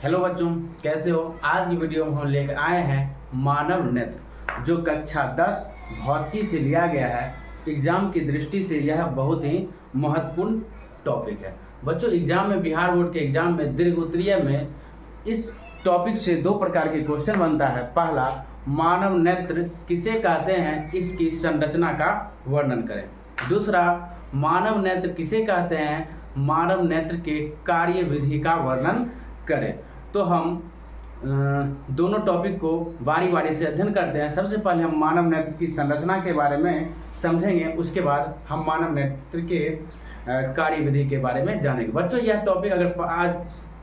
Hello बच्चों, कैसे हो। आज की वीडियो में हम लेकर आए हैं मानव नेत्र, जो कक्षा 10 भौतिकी से लिया गया है। एग्जाम की दृष्टि से यह बहुत ही महत्वपूर्ण टॉपिक है। बच्चों, एग्जाम में बिहार बोर्ड के एग्जाम में दीर्घ उत्तरीय में इस टॉपिक से दो प्रकार के क्वेश्चन बनता है। पहला, मानव नेत्र किसे कहते हैं, इसकी संरचना का वर्णन करें। दूसरा, मानव नेत्र किसे कहते हैं, मानव नेत्र के कार्य विधि का वर्णन करें। तो हम दोनों टॉपिक को बारी बारी से अध्ययन करते हैं। सबसे पहले हम मानव नेत्र की संरचना के बारे में समझेंगे, उसके बाद हम मानव नेत्र के कार्य विधि के बारे में जानेंगे। बच्चों, यह टॉपिक अगर आज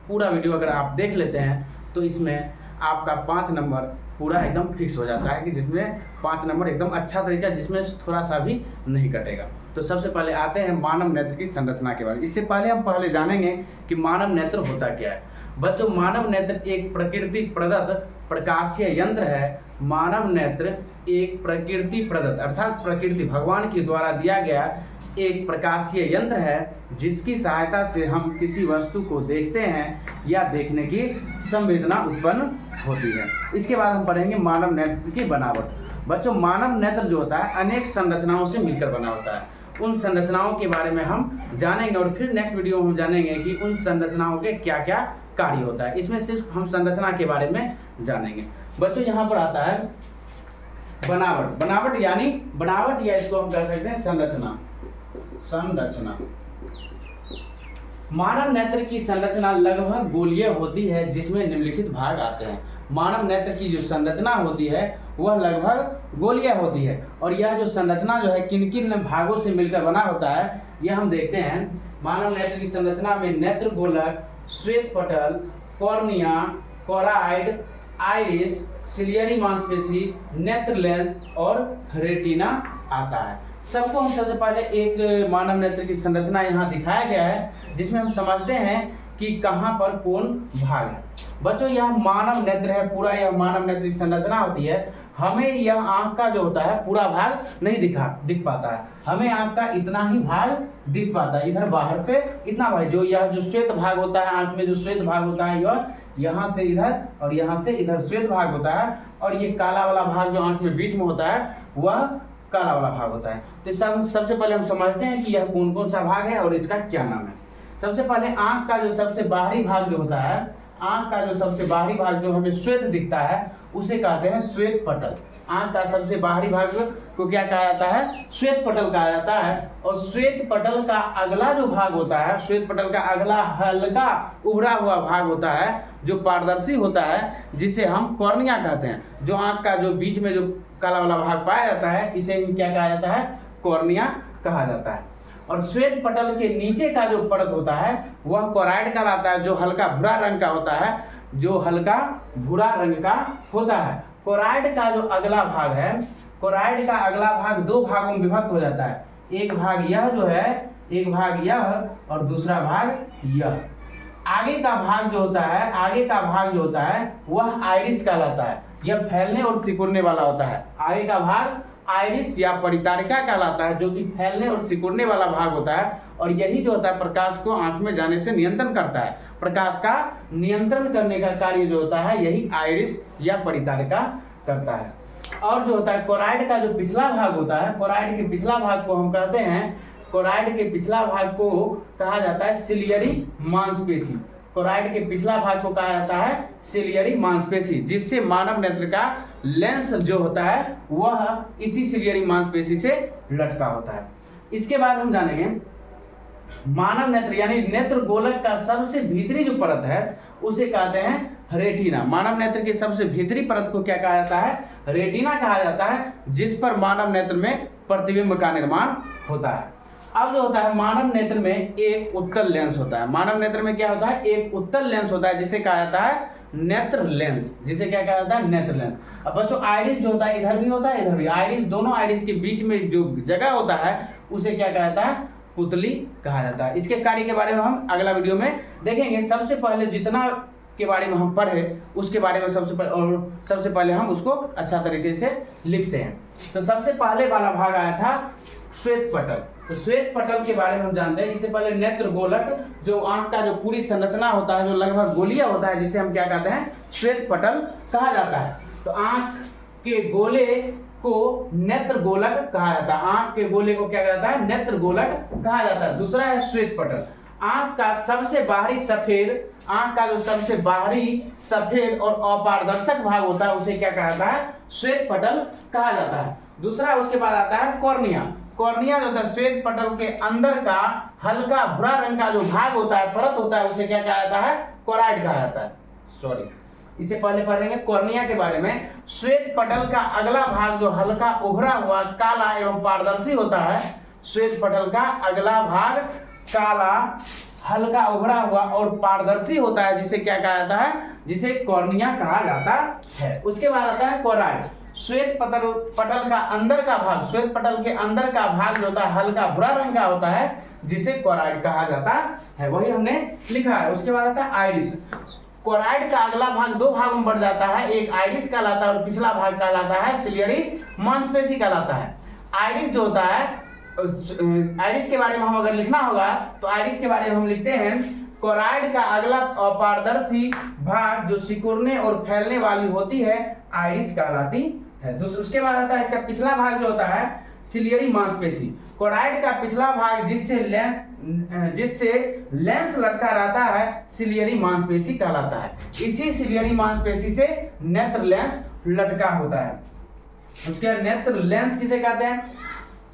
पूरा वीडियो अगर आप देख लेते हैं तो इसमें आपका 5 नंबर पूरा एकदम फिक्स हो जाता है, कि जिसमें 5 नंबर एकदम अच्छा तरीका, जिसमें थोड़ा सा भी नहीं कटेगा। तो सबसे पहले आते हैं मानव नेत्र की संरचना के बारे में। इससे पहले हम जानेंगे कि मानव नेत्र होता क्या है। बच्चों, मानव नेत्र एक प्रकृति प्रदत्त प्रकाशीय यंत्र है। मानव नेत्र एक प्रकृति प्रदत्त अर्थात प्रकृति भगवान के द्वारा दिया गया एक प्रकाशीय यंत्र है, जिसकी सहायता से हम किसी वस्तु को देखते हैं या देखने की संवेदना उत्पन्न होती है। इसके बाद हम पढ़ेंगे मानव नेत्र की बनावट। बच्चों, मानव नेत्र जो होता है अनेक संरचनाओं से मिलकर बना होता है। उन संरचनाओं के बारे में हम जानेंगे और फिर नेक्स्ट वीडियो में हम जानेंगे कि उन संरचनाओं के क्या क्या कार्य होता है। इसमें सिर्फ हम संरचना के बारे में जानेंगे। बच्चों, यहाँ पर आता है बनावट। बनावट यानी बनावट, या इसको हम कह सकते हैं संरचना। संरचना, मानव नेत्र की संरचना लगभग गोलीय होती है, जिसमें निम्नलिखित भाग आते हैं। मानव नेत्र की जो संरचना होती है वह लगभग गोलीय होती है, और यह जो संरचना जो है किन किन भागों से मिलकर बना होता है, यह हम देखते हैं। मानव नेत्र की संरचना में नेत्र गोलक, श्वेत पटल, कॉर्निया, कोराइड, आइरिस, सिलियरी मांसपेशी, नेत्र लेंस और रेटिना आता है। सबको हम सबसे पहले एक मानव नेत्र की संरचना यहाँ दिखाया गया है, जिसमें हम समझते हैं कि कहाँ पर कौन भाग है। बच्चों, यह मानव नेत्र है, पूरा यह मानव नेत्र की संरचना होती है। हमें यह आंख का जो होता है पूरा भाग नहीं दिख पाता है। हमें आंख का इतना ही भाग दिख पाता है, इधर बाहर से इतना भाग। जो यह जो श्वेत भाग होता है, आंख में जो श्वेत भाग होता है, यह यहाँ से इधर और यहाँ से इधर श्वेत भाग होता है, और ये काला वाला भाग जो आंख में बीच में होता है वह काला वाला भाग होता है। तो सबसे पहले हम समझते हैं कि यह कौन कौन सा भाग है और इसका क्या नाम है। सबसे पहले आंख का जो सबसे बाहरी भाग जो होता है, आंख का जो सबसे बाहरी भाग जो हमें श्वेत दिखता है, उसे कहते हैं श्वेत पटल। आंख का सबसे बाहरी भाग को क्या कहा जाता है, श्वेत पटल कहा जाता है। और श्वेत पटल का अगला जो भाग होता है, श्वेत पटल का अगला हल्का उभरा हुआ भाग होता है, जो पारदर्शी होता है, जिसे हम कॉर्निया कहते हैं। जो आंख का जो बीच में जो काला वाला भाग पाया जाता है, इसे क्या कहा जाता है, कॉर्निया कहा जाता है। और श्वेत पटल के नीचे का जो परत होता है वह कोराइड कहलाता है, जो हल्का भूरा रंग का होता है, जो हल्का भूरा रंग का होता है। कोराइड का जो अगला भाग है, कोराइड का अगला भाग दो भागों में विभक्त हो जाता है। एक भाग यह जो है, एक भाग यह और दूसरा भाग यह। आगे का भाग जो होता है, आगे का भाग जो होता है वह आइरिस कहलाता है। यह फैलने और सिकुड़ने वाला होता है। आगे का भाग आइरिस या परितारिका कहलाता है, जो कि फैलने और सिकुड़ने वाला भाग होता है। और यही जो होता है प्रकाश को आंख में जाने से नियंत्रण करता है। प्रकाश का नियंत्रण करने का कार्य जो होता है यही आइरिस या परितारिका करता है। और जो होता है कोराइड का जो पिछला भाग होता है, कोराइड के पिछला भाग को हम कहते हैं, कोराइड के पिछला भाग को कहा जाता है सिलियरी मांसपेशी। कोराइड के पिछला भाग को कहा जाता है सिलियरी मांसपेशी, जिससे मानव नेत्र का लेंस जो होता है वह इसी सिलियरी मांसपेशी से लटका होता है। इसके बाद हम जानेंगे मानव नेत्र यानी नेत्र गोलक का सबसे भीतरी जो परत है उसे कहते हैं रेटिना। मानव नेत्र के सबसे भीतरी परत को क्या कहा जाता है, रेटिना कहा जाता है, जिस पर मानव नेत्र में प्रतिबिंब का निर्माण होता है। अब जो होता है मानव नेत्र में एक उत्तल लेंस होता है। मानव नेत्र में क्या होता है, एक उत्तल लेंस होता है, जिसे कहा जाता है नेत्र लेंस। जिसे क्या कहा जाता है, नेत्र लेंस। अब बच्चों, आइरिस जो होता है इधर भी होता है इधर भी। आइरिस, दोनों आइरिस के बीच में जो जगह होता है उसे क्या कहा जाता है, पुतली कहा जाता है। इसके कार्य के बारे में हम अगला वीडियो में देखेंगे। सबसे पहले जितना के बारे में हम पढ़े उसके बारे में सबसे पहले हम उसको अच्छा तरीके से लिखते हैं। तो सबसे पहले वाला भाग आया था श्वेत पटल। तो श्वेत पटल के बारे में हम जानते हैं। इससे पहले नेत्र गोलक, जो आंख का जो पूरी संरचना होता है, जो लगभग गोलीय होता है, जिसे हम क्या कहते हैं, श्वेत पटल कहा जाता है। तो आंख के गोले को नेत्र गोलक कहा जाता है। आंख के गोले को क्या कहता है, नेत्र गोलक कहा जाता है। दूसरा है श्वेत पटल। आंख का सबसे बाहरी सफेद, आंख का जो सबसे बाहरी सफेद और अपारदर्शक भाग होता है, उसे क्या कहा जाता है, श्वेत पटल कहा जाता है। दूसरा उसके बाद आता है कॉर्निया। कॉर्निया जो होता है श्वेत पटल के अंदर का हल्का भूरा रंग का जो भाग होता है, परत होता है, उसे क्या कहा जाता है, कोराइड कहा जाता है। सॉरी, इससे पहले पढ़ेंगे कॉर्निया के बारे में। श्वेत पटल का अगला भाग जो हल्का उभरा हुआ काला एवं पारदर्शी होता है, श्वेत पटल का अगला भाग काला, हल्का उभरा हुआ और पारदर्शी होता है, जिसे क्या कहा जाता है, जिसे कॉर्निया कहा जाता है। उसके बाद आता है कोराइड। श्वेत पटल का अंदर का भाग, श्वेत पटल के अंदर का भाग जो होता है हल्का भूरा रंग का होता है, जिसे कोराइड कहा जाता है। वही हमने लिखा है। उसके बाद आता है आइरिस। कोराइड का अगला भाग दो भागों में बढ़ जाता है, एक आइरिस कहलाता है और पिछला भाग कहलाता है सिलियरी मांसपेशी कहलाता है। आइरिस जो होता है, आइरिस के बारे में हम अगर लिखना होगा तो आइरिस के बारे में हम लिखते हैं, कोराइड का अगला अपारदर्शी भाग जो सिकुड़ने और फैलने वाली होती है, आइरिस कहलाती है। उसके बाद आता है इसका पिछला भाग जो होता है सिलियरी मांसपेशी। कोराइड का पिछला भाग जिससे लेंस लटका रहता है, सिलियरी मांसपेशी कहलाता है। इसी सिलियरी मांसपेशी से नेत्र लेंस लटका होता है। उसके बाद नेत्र लेंस किसे कहते हैं,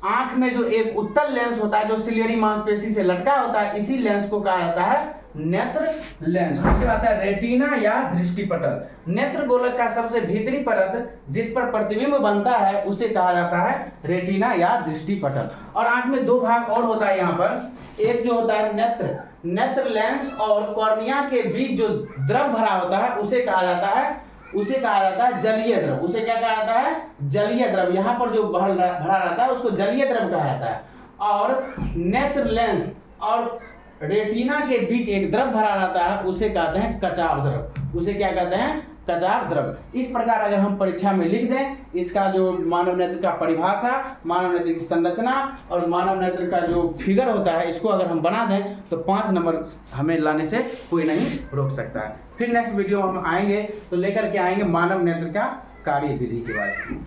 आंख में जो एक उत्तल लेंस होता है जो सिलियरी मांसपेशी से लटका होता है, इसी लेंस को कहा जाता है नेत्र लेंस। उसके बाद है रेटिना या दृष्टिपटल। नेत्र गोलक का सबसे भीतरी परत जिस पर प्रतिबिंब बनता है, उसे कहा जाता है रेटिना या दृष्टिपटल। और आंख में दो भाग और होता है यहाँ पर, एक जो होता है नेत्र लेंस और कॉर्निया के बीच जो द्रव भरा होता है, उसे कहा जाता है जलीय द्रव। उसे क्या कहा जाता है, जलीय द्रव। यहाँ पर जो भरा रहता है उसको जलीय द्रव कहा जाता है। और नेत्र लेंस और रेटिना के बीच एक द्रव भरा रहता है, उसे कहते हैं कचाव द्रव। उसे क्या कहते हैं, कचाव द्रव। इस प्रकार अगर हम परीक्षा में लिख दें, इसका जो मानव नेत्र का परिभाषा, मानव नेत्र की संरचना और मानव नेत्र का जो फिगर होता है, इसको अगर हम बना दें तो 5 नंबर हमें लाने से कोई नहीं रोक सकता है। फिर नेक्स्ट वीडियो हम आएंगे तो लेकर के आएंगे मानव नेत्र का कार्य विधि के बारे में।